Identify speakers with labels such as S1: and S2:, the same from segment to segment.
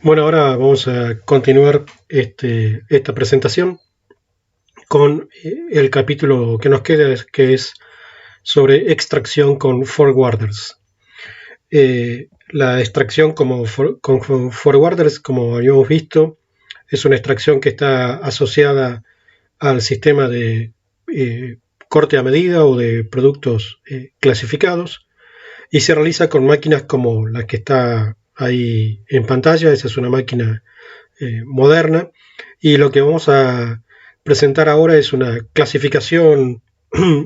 S1: Bueno, ahora vamos a continuar esta presentación con el capítulo que nos queda, que es sobre extracción con forwarders. La extracción con forwarders, como habíamos visto, es una extracción que está asociada al sistema de corte a medida o de productos clasificados y se realiza con máquinas como la que está ahí en pantalla. Esa es una máquina moderna, y lo que vamos a presentar ahora es una clasificación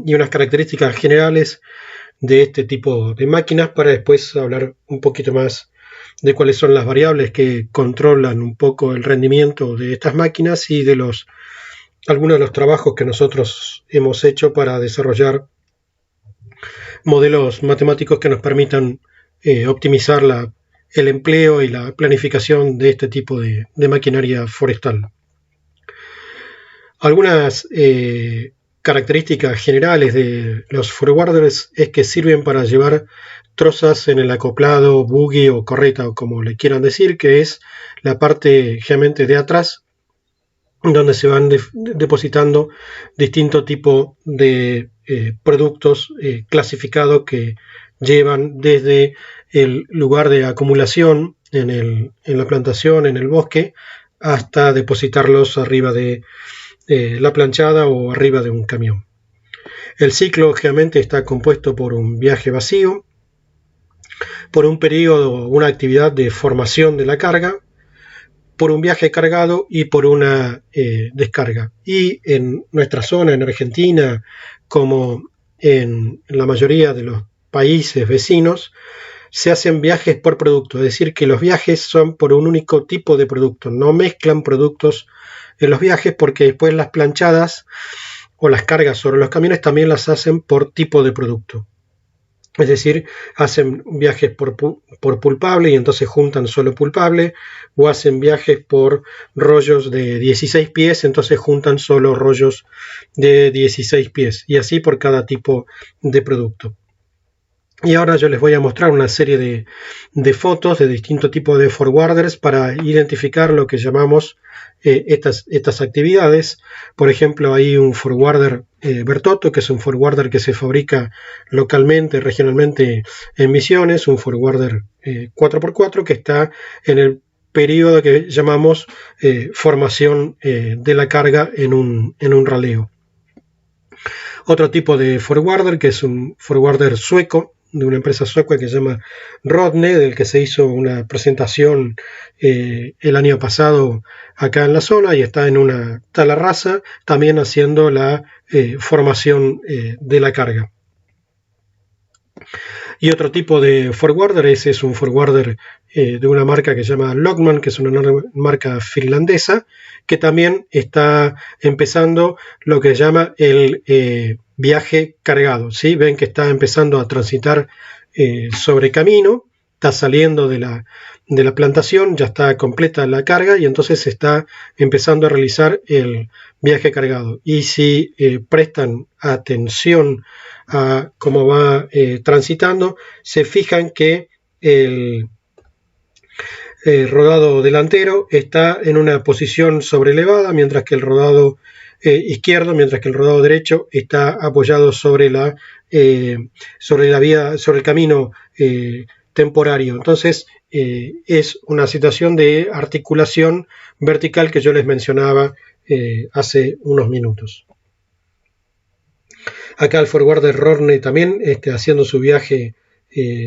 S1: y unas características generales de este tipo de máquinas, para después hablar un poquito más de cuáles son las variables que controlan un poco el rendimiento de estas máquinas y de algunos de los trabajos que nosotros hemos hecho para desarrollar modelos matemáticos que nos permitan optimizar el empleo y la planificación de este tipo de maquinaria forestal. Algunas características generales de los forwarders es que sirven para llevar trozas en el acoplado, buggy o correta, o como le quieran decir, que es la parte generalmente de atrás, donde se van depositando distintos tipos de productos clasificados que llevan desde el lugar de acumulación en la plantación, en el bosque, hasta depositarlos arriba de la planchada o arriba de un camión. El ciclo generalmente está compuesto por un viaje vacío, por un periodo, una actividad de formación de la carga, por un viaje cargado y por una descarga. Y en nuestra zona, en Argentina, como en la mayoría de los países vecinos, se hacen viajes por producto, es decir, que los viajes son por un único tipo de producto, no mezclan productos en los viajes, porque después las planchadas o las cargas sobre los camiones también las hacen por tipo de producto. Es decir, hacen viajes por pulpable y entonces juntan solo pulpable, o hacen viajes por rollos de 16 pies, entonces juntan solo rollos de 16 pies, y así por cada tipo de producto. Y ahora yo les voy a mostrar una serie de fotos de distintos tipos de forwarders para identificar lo que llamamos estas actividades. Por ejemplo, hay un forwarder Bertotto, que es un forwarder que se fabrica localmente, regionalmente en Misiones, un forwarder 4x4 que está en el periodo que llamamos formación de la carga en un raleo. Otro tipo de forwarder, que es un forwarder sueco, de una empresa sueca que se llama Rodne, del que se hizo una presentación el año pasado acá en la zona, y está en una tala rasa también haciendo la formación de la carga. Y otro tipo de forwarder es un forwarder de una marca que se llama Lockman, que es una marca finlandesa, que también está empezando lo que se llama el viaje cargado. ¿Sí? Ven que está empezando a transitar sobre camino, está saliendo de la plantación, ya está completa la carga y entonces está empezando a realizar el viaje cargado. Y si prestan atención a cómo va transitando, se fijan que el rodado delantero está en una posición sobrelevada, mientras que el rodado izquierdo, mientras que el rodado derecho está apoyado sobre la vía, sobre el camino temporario. Entonces es una situación de articulación vertical que yo les mencionaba hace unos minutos. Acá el forwarder Rodne también haciendo su viaje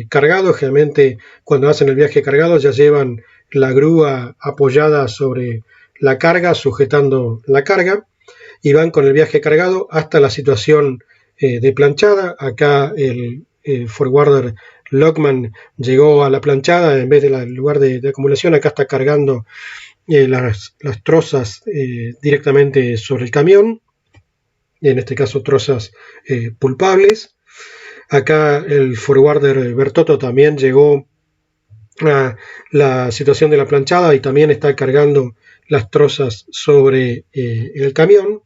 S1: cargado. Generalmente cuando hacen el viaje cargado ya llevan la grúa apoyada sobre la carga, sujetando la carga, y van con el viaje cargado hasta la situación de planchada. Acá el forwarder Lockman llegó a la planchada en vez del lugar de acumulación. Acá está cargando las trozas directamente sobre el camión, en este caso trozas pulpables. Acá el forwarder Bertotto también llegó a la situación de la planchada y también está cargando las trozas sobre el camión.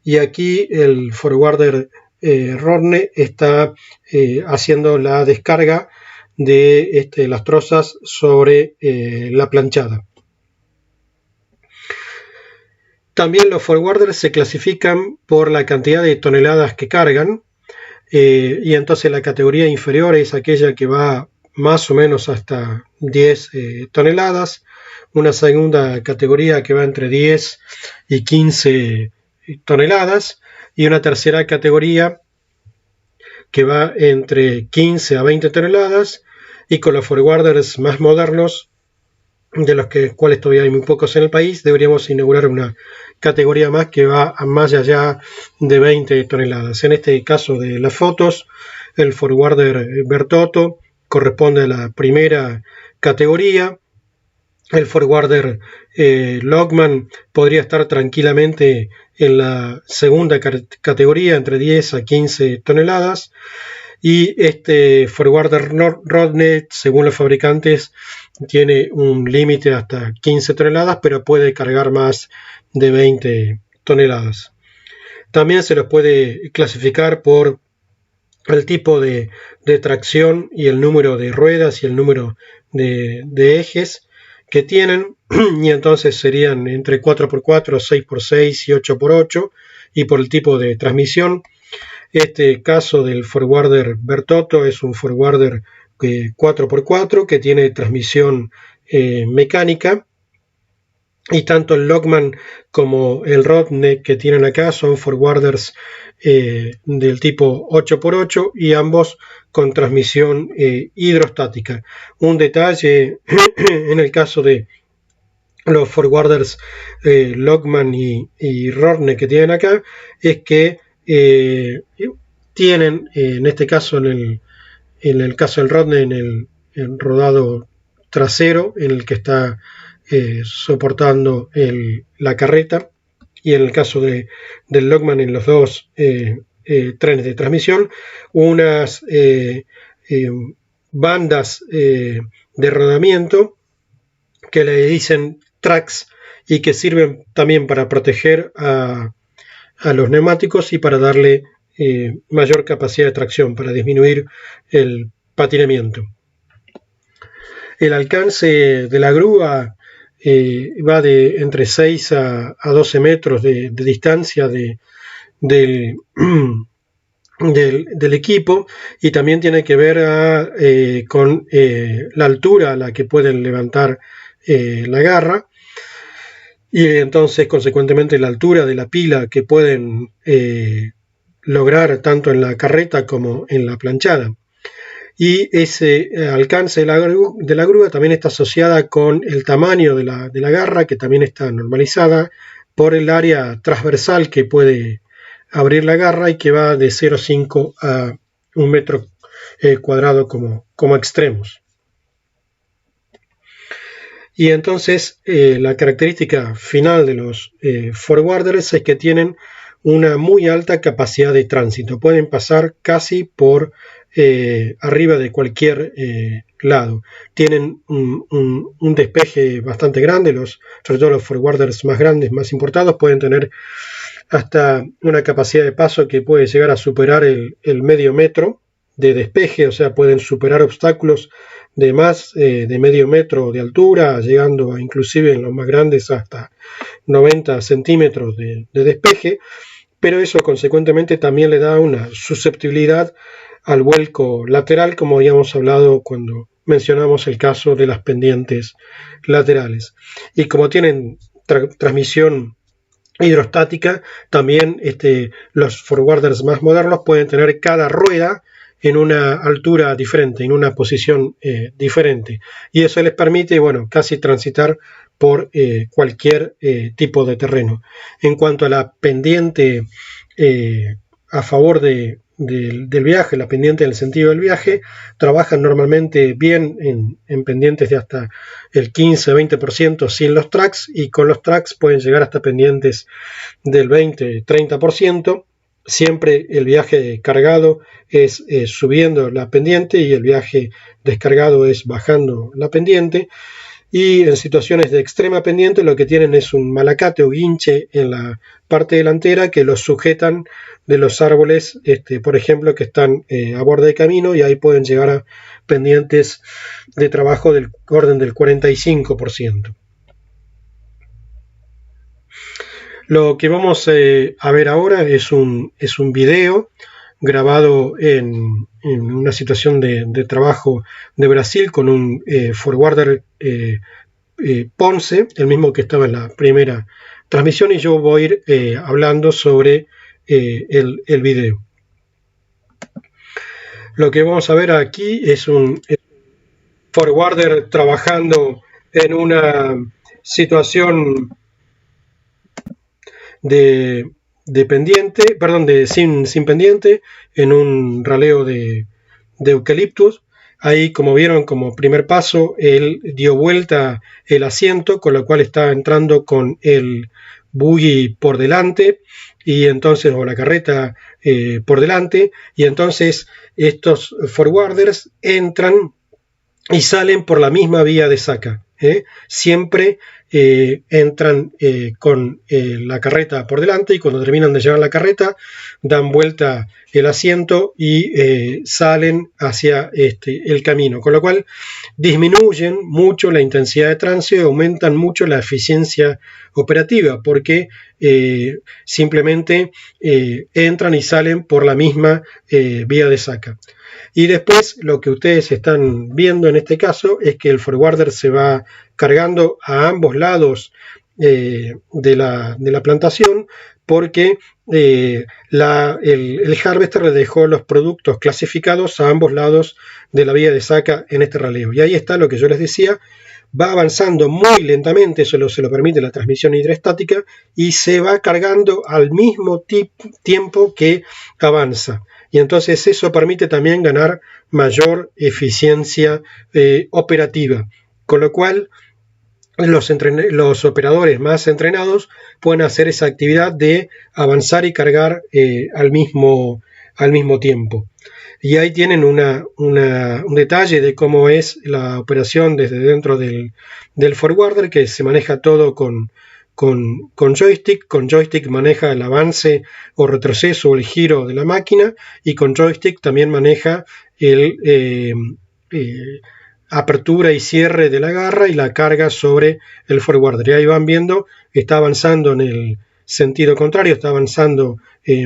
S1: Y aquí el forwarder Rodne está haciendo la descarga de las trozas sobre la planchada. También los forwarders se clasifican por la cantidad de toneladas que cargan, y entonces la categoría inferior es aquella que va más o menos hasta 10 toneladas, una segunda categoría que va entre 10 y 15 toneladas, y una tercera categoría que va entre 15 a 20 toneladas, y con los forwarders más modernos, de los cuales todavía hay muy pocos en el país, deberíamos inaugurar una categoría más que va a más allá de 20 toneladas. En este caso de las fotos, el forwarder Bertotto corresponde a la primera categoría. El forwarder Logman podría estar tranquilamente en la segunda categoría, entre 10 a 15 toneladas. Y este forwarder Rodney, según los fabricantes, tiene un límite hasta 15 toneladas, pero puede cargar más de 20 toneladas. También se los puede clasificar por el tipo de tracción y el número de ruedas y el número de ejes que tienen, y entonces serían entre 4x4, 6x6 y 8x8, y por el tipo de transmisión. Este caso del forwarder Bertotto es un forwarder 4x4 que tiene transmisión mecánica, y tanto el Logman como el Rodney que tienen acá son forwarders del tipo 8x8, y ambos con transmisión hidrostática. Un detalle en el caso de los forwarders Logman y Rodney que tienen acá es que tienen, en este caso, en el caso del Rodney, en el rodado trasero, en el que está soportando la carreta, y en el caso del Logman, en los dos trenes de transmisión, unas bandas de rodamiento que le dicen tracks, y que sirven también para proteger a los neumáticos y para darle mayor capacidad de tracción, para disminuir el patinamiento. El alcance de la grúa va de entre 6 a 12 metros de distancia del equipo, y también tiene que ver con la altura a la que pueden levantar la garra, y entonces consecuentemente la altura de la pila que pueden lograr tanto en la carreta como en la planchada. Y ese alcance de la grúa también está asociada con el tamaño de la garra, que también está normalizada por el área transversal que puede abrir la garra, y que va de 0,5 a 1 metro cuadrado como extremos. Y entonces la característica final de los forwarders es que tienen una muy alta capacidad de tránsito. Pueden pasar casi por arriba de cualquier lado. Tienen un despeje bastante grande. Sobre todo los forwarders más grandes, más importados, pueden tener hasta una capacidad de paso que puede llegar a superar el medio metro de despeje. O sea, pueden superar obstáculos de más de medio metro de altura, llegando inclusive en los más grandes hasta 90 centímetros de despeje, pero eso consecuentemente también le da una susceptibilidad al vuelco lateral, como habíamos hablado cuando mencionamos el caso de las pendientes laterales. Y como tienen transmisión hidrostática, también los forwarders más modernos pueden tener cada rueda en una altura diferente, en una posición diferente, y eso les permite, casi transitar por cualquier tipo de terreno. En cuanto a la pendiente a favor del viaje, la pendiente en el sentido del viaje, trabajan normalmente bien en pendientes de hasta el 15-20% sin los tracks, y con los tracks pueden llegar hasta pendientes del 20-30%. Siempre el viaje cargado es subiendo la pendiente, y el viaje descargado es bajando la pendiente. y en situaciones de extrema pendiente lo que tienen es un malacate o guinche en la parte delantera que los sujetan de los árboles, por ejemplo, que están a borde de camino, y ahí pueden llegar a pendientes de trabajo del orden del 45%. Lo que vamos a ver ahora es un video grabado en una situación de trabajo de Brasil con un forwarder Ponce, el mismo que estaba en la primera transmisión, y yo voy a ir hablando sobre el video. Lo que vamos a ver aquí es un forwarder trabajando en una situación de pendiente, perdón, sin pendiente, en un raleo de eucaliptus. Ahí, como vieron, como primer paso, él dio vuelta el asiento, con lo cual está entrando con el buggy por delante, y entonces, o la carreta por delante, y entonces estos forwarders entran y salen por la misma vía de saca. Siempre entran con la carreta por delante, y cuando terminan de llevar la carreta dan vuelta el asiento y salen hacia el camino, con lo cual disminuyen mucho la intensidad de tránsito y aumentan mucho la eficiencia operativa, porque simplemente entran y salen por la misma vía de saca. Y después lo que ustedes están viendo en este caso es que el forwarder se va cargando a ambos lados de la plantación, porque el harvester le dejó los productos clasificados a ambos lados de la vía de saca en este raleo. Y ahí está lo que yo les decía: va avanzando muy lentamente, eso se lo permite la transmisión hidroestática, y se va cargando al mismo tiempo que avanza. Y entonces eso permite también ganar mayor eficiencia operativa, con lo cual los operadores más entrenados pueden hacer esa actividad de avanzar y cargar al mismo tiempo. Y ahí tienen un detalle de cómo es la operación desde dentro del forwarder, que se maneja todo con joystick. Con joystick maneja el avance o retroceso o el giro de la máquina, y con joystick también maneja el apertura y cierre de la garra y la carga sobre el forwarder. Y ahí van viendo, está avanzando en el sentido contrario, está avanzando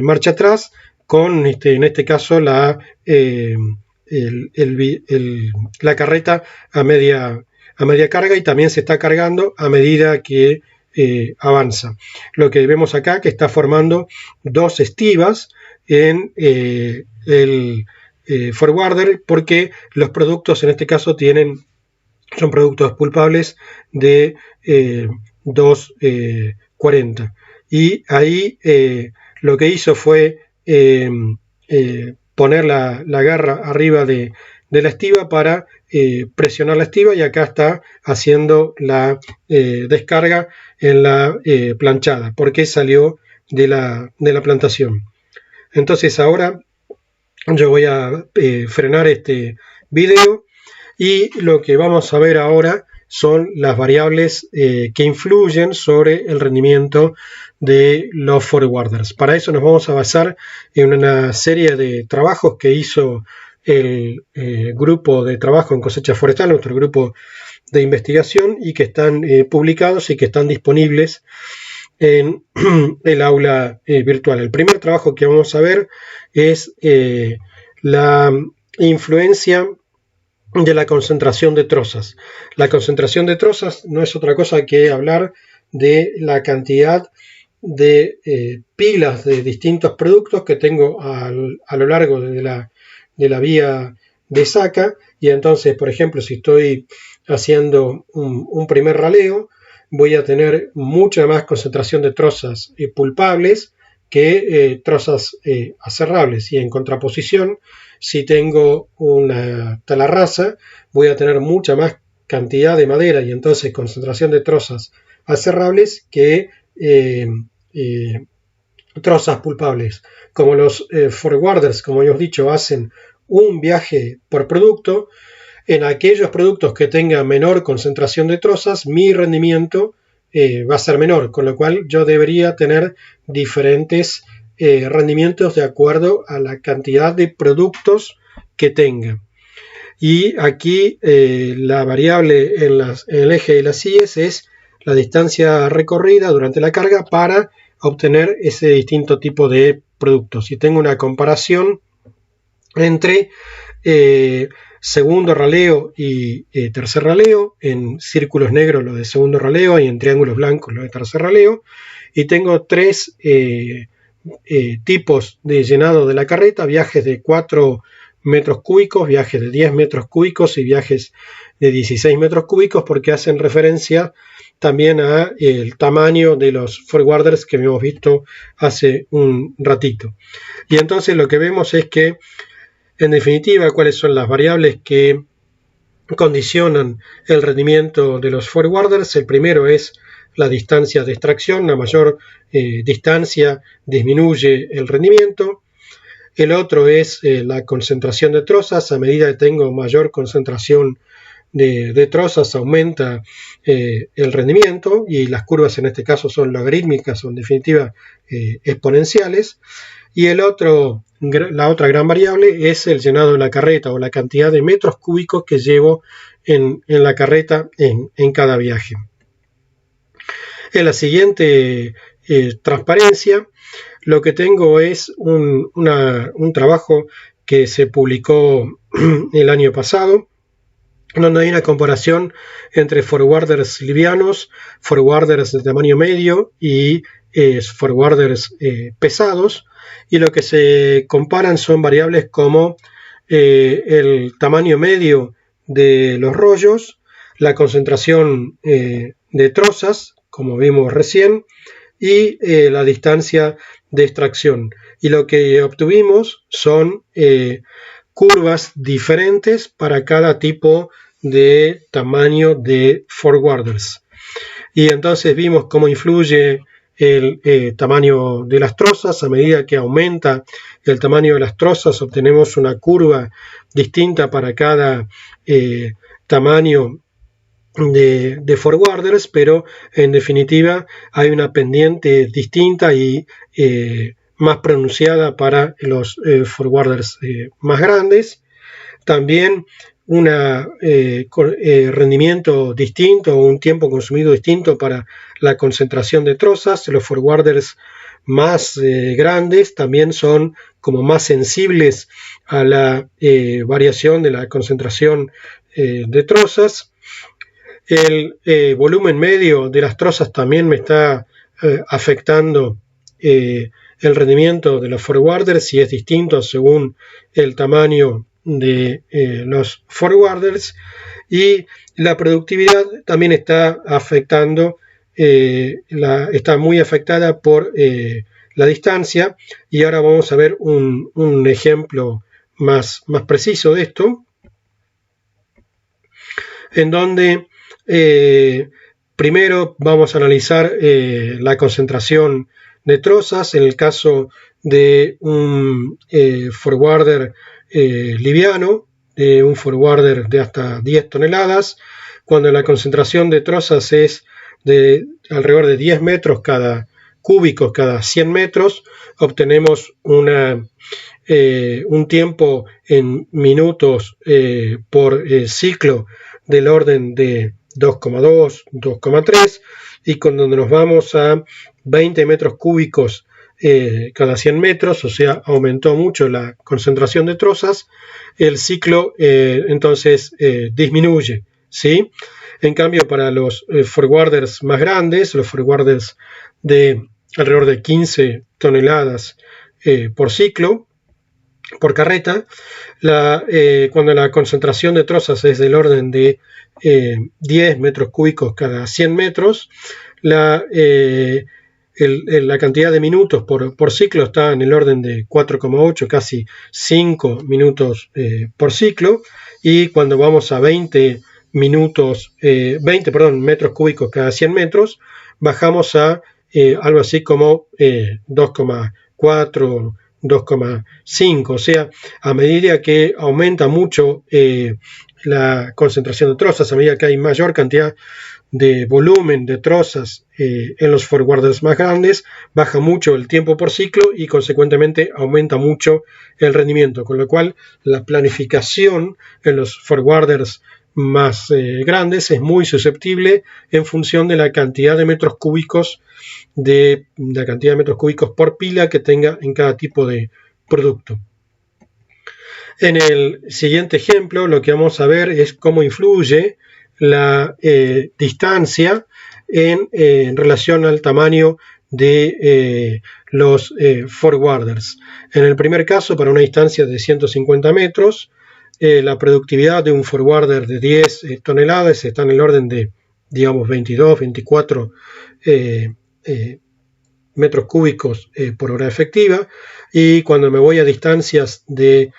S1: marcha atrás, con en este caso la carreta a media carga, y también se está cargando a medida que avanza. Lo que vemos acá, que está formando dos estivas en el forwarder, porque los productos en este caso son productos pulpables de 2,40, y ahí lo que hizo fue poner la garra arriba de la estiva para presionar la estiva, y acá está haciendo la descarga en la planchada, porque salió de la plantación. Entonces ahora yo voy a frenar este video, y lo que vamos a ver ahora son las variables que influyen sobre el rendimiento de los forwarders. Para eso nos vamos a basar en una serie de trabajos que hizo el grupo de trabajo en cosecha forestal, nuestro grupo de investigación, y que están publicados y que están disponibles en el aula virtual. El primer trabajo que vamos a ver es la influencia de la concentración de trozas. La concentración de trozas no es otra cosa que hablar de la cantidad de pilas de distintos productos que tengo a lo largo de la vía de saca. Y entonces, por ejemplo, si estoy haciendo un primer raleo, voy a tener mucha más concentración de trozas pulpables que trozas aserrables, y en contraposición, si tengo una talarraza, voy a tener mucha más cantidad de madera y entonces concentración de trozas aserrables que trozas pulpables. Como los forwarders, como ya os he dicho, hacen un viaje por producto, En aquellos productos que tengan menor concentración de trozas, mi rendimiento va a ser menor, con lo cual yo debería tener diferentes rendimientos de acuerdo a la cantidad de productos que tenga. Y aquí la variable en el eje de las IES es la distancia recorrida durante la carga para obtener ese distinto tipo de productos. Y tengo una comparación entre segundo raleo y tercer raleo, en círculos negros lo de segundo raleo y en triángulos blancos lo de tercer raleo, y tengo tres tipos de llenado de la carreta: viajes de 4 metros cúbicos, viajes de 10 metros cúbicos y viajes de 16 metros cúbicos, porque hacen referencia también a el tamaño de los forwarders que hemos visto hace un ratito. Y entonces lo que vemos es que, en definitiva, cuáles son las variables que condicionan el rendimiento de los forwarders. El primero es la distancia de extracción. A mayor distancia disminuye el rendimiento. El otro es la concentración de trozas. A medida que tengo mayor concentración de trozas, aumenta el rendimiento, y las curvas en este caso son logarítmicas, son en definitiva exponenciales. Y la otra gran variable es el llenado de la carreta, o la cantidad de metros cúbicos que llevo en la carreta en cada viaje. En la siguiente transparencia, lo que tengo es un trabajo que se publicó el año pasado, donde hay una comparación entre forwarders livianos, forwarders de tamaño medio y forwarders pesados, y lo que se comparan son variables como el tamaño medio de los rollos, la concentración de trozas, como vimos recién, y la distancia de extracción. Y lo que obtuvimos son curvas diferentes para cada tipo de tamaño de forwarders. Y entonces vimos cómo influye el tamaño de las trozas. A medida que aumenta el tamaño de las trozas, obtenemos una curva distinta para cada tamaño de forwarders, pero en definitiva hay una pendiente distinta y más pronunciada para los forwarders más grandes. También un rendimiento distinto o un tiempo consumido distinto para la concentración de trozas. Los forwarders más grandes también son como más sensibles a la variación de la concentración de trozas. El volumen medio de las trozas también me está afectando el rendimiento de los forwarders, y es distinto según el tamaño de los forwarders. Y la productividad también está afectando, está muy afectada por la distancia, y ahora vamos a ver un ejemplo más preciso de esto, en donde primero vamos a analizar la concentración de trozas. En el caso de un forwarder liviano, un forwarder de hasta 10 toneladas, cuando la concentración de trozas es de alrededor de 10 metros cúbicos cada 100 metros, obtenemos un tiempo en minutos por ciclo del orden de 2,2, 2,3, y cuando nos vamos a 20 metros cúbicos cada 100 metros, o sea, aumentó mucho la concentración de trozas, el ciclo entonces disminuye, ¿sí? En cambio, para los forwarders más grandes, los forwarders de alrededor de 15 toneladas por ciclo, por carreta, cuando la concentración de trozas es del orden de 10 metros cúbicos cada 100 metros, la cantidad de minutos por ciclo está en el orden de 4,8, casi 5 minutos por ciclo, y cuando vamos a 20 metros cúbicos cada 100 metros, bajamos a algo así como 2,4, 2,5, o sea, a medida que aumenta mucho la concentración de trozas. A medida que hay mayor cantidad de volumen de trozas en los forwarders más grandes, baja mucho el tiempo por ciclo y consecuentemente aumenta mucho el rendimiento, con lo cual la planificación en los forwarders más grandes es muy susceptible en función de la cantidad de metros cúbicos por pila que tenga en cada tipo de producto. En el siguiente ejemplo, lo que vamos a ver es cómo influye la distancia en relación al tamaño de los forwarders. En el primer caso, para una distancia de 150 metros, la productividad de un forwarder de 10 toneladas está en el orden de, digamos, 22, 24 metros cúbicos por hora efectiva, y cuando me voy a distancias de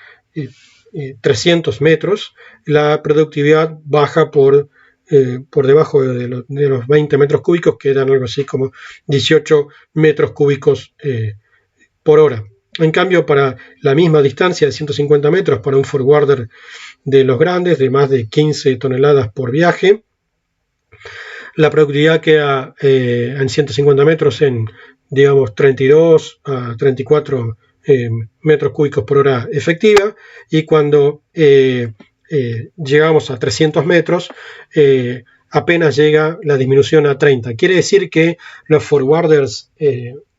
S1: 300 metros, la productividad baja por debajo de los 20 metros cúbicos, que dan algo así como 18 metros cúbicos por hora. En cambio, para la misma distancia de 150 metros, para un forwarder de los grandes, de más de 15 toneladas por viaje, la productividad queda en 150 metros en, digamos, 32 a 34 metros cúbicos por hora efectiva, y cuando llegamos a 300 metros, apenas llega la disminución a 30. Quiere decir que los forwarders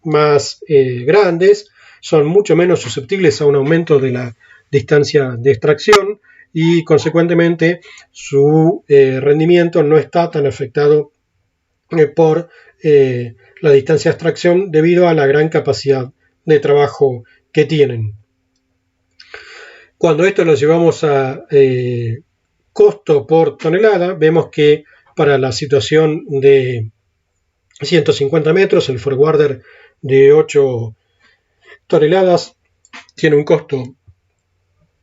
S1: más grandes son mucho menos susceptibles a un aumento de la distancia de extracción, y consecuentemente su rendimiento no está tan afectado por la distancia de extracción debido a la gran capacidad de trabajo que tienen. Cuando esto lo llevamos a costo por tonelada, vemos que para la situación de 150 metros, el forwarder de 8 toneladas tiene un costo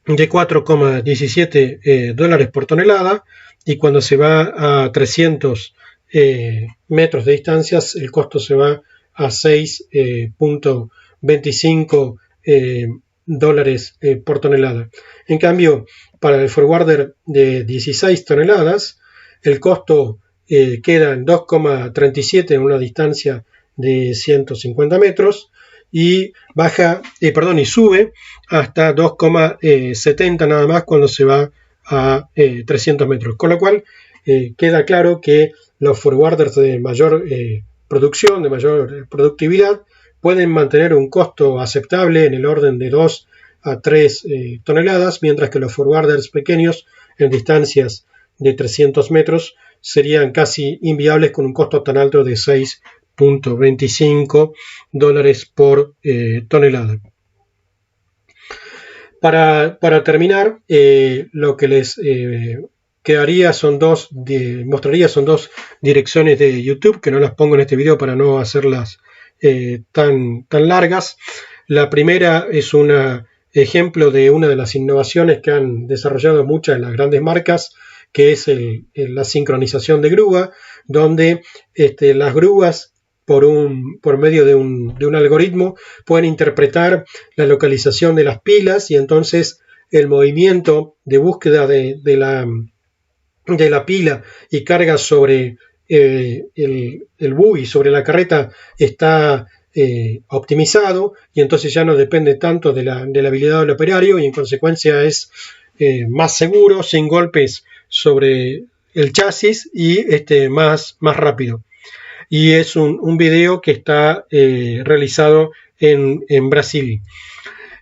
S1: de 4,17 dólares por tonelada, y cuando se va a 300 metros de distancias, el costo se va a 6,25 dólares por tonelada. En cambio, para el forwarder de 16 toneladas, el costo queda en 2,37 en una distancia de 150 metros, y sube hasta 2,70 nada más cuando se va a 300 metros. Con lo cual queda claro que los forwarders de mayor producción, de mayor productividad, pueden mantener un costo aceptable en el orden de 2 a 3 toneladas, mientras que los forwarders pequeños en distancias de 300 metros serían casi inviables con un costo tan alto de 6,25 dólares por tonelada. Para terminar, lo que les mostraría son dos direcciones de YouTube, que no las pongo en este video para no hacerlas tan largas. La primera es un ejemplo de una de las innovaciones que han desarrollado muchas de las grandes marcas, que es la sincronización de grúa, donde las grúas por medio de un algoritmo pueden interpretar la localización de las pilas, y entonces el movimiento de búsqueda de la pila y carga sobre el buggy, sobre la carreta, está optimizado, y entonces ya no depende tanto de la habilidad del operario, y en consecuencia es más seguro, sin golpes sobre el chasis, y más rápido. Y es un video que está realizado en Brasil.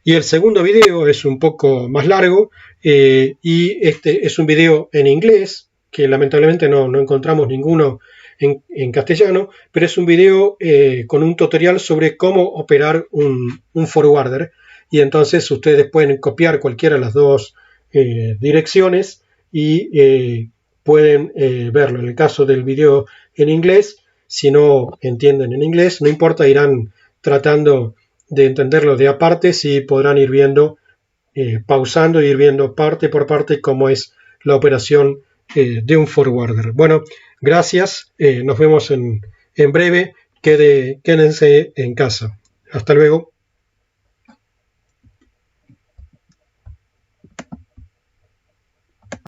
S1: Y el segundo video es un poco más largo, y es un video en inglés, que lamentablemente no encontramos ninguno en castellano, pero es un video con un tutorial sobre cómo operar un forwarder, y entonces ustedes pueden copiar cualquiera de las dos direcciones y pueden verlo. En el caso del video en inglés, si no entienden en inglés, no importa, irán tratando de entenderlo de a partes y podrán ir viendo, pausando e ir viendo parte por parte cómo es la operación de un forwarder. Bueno, gracias, nos vemos en breve, quédense en casa. Hasta luego.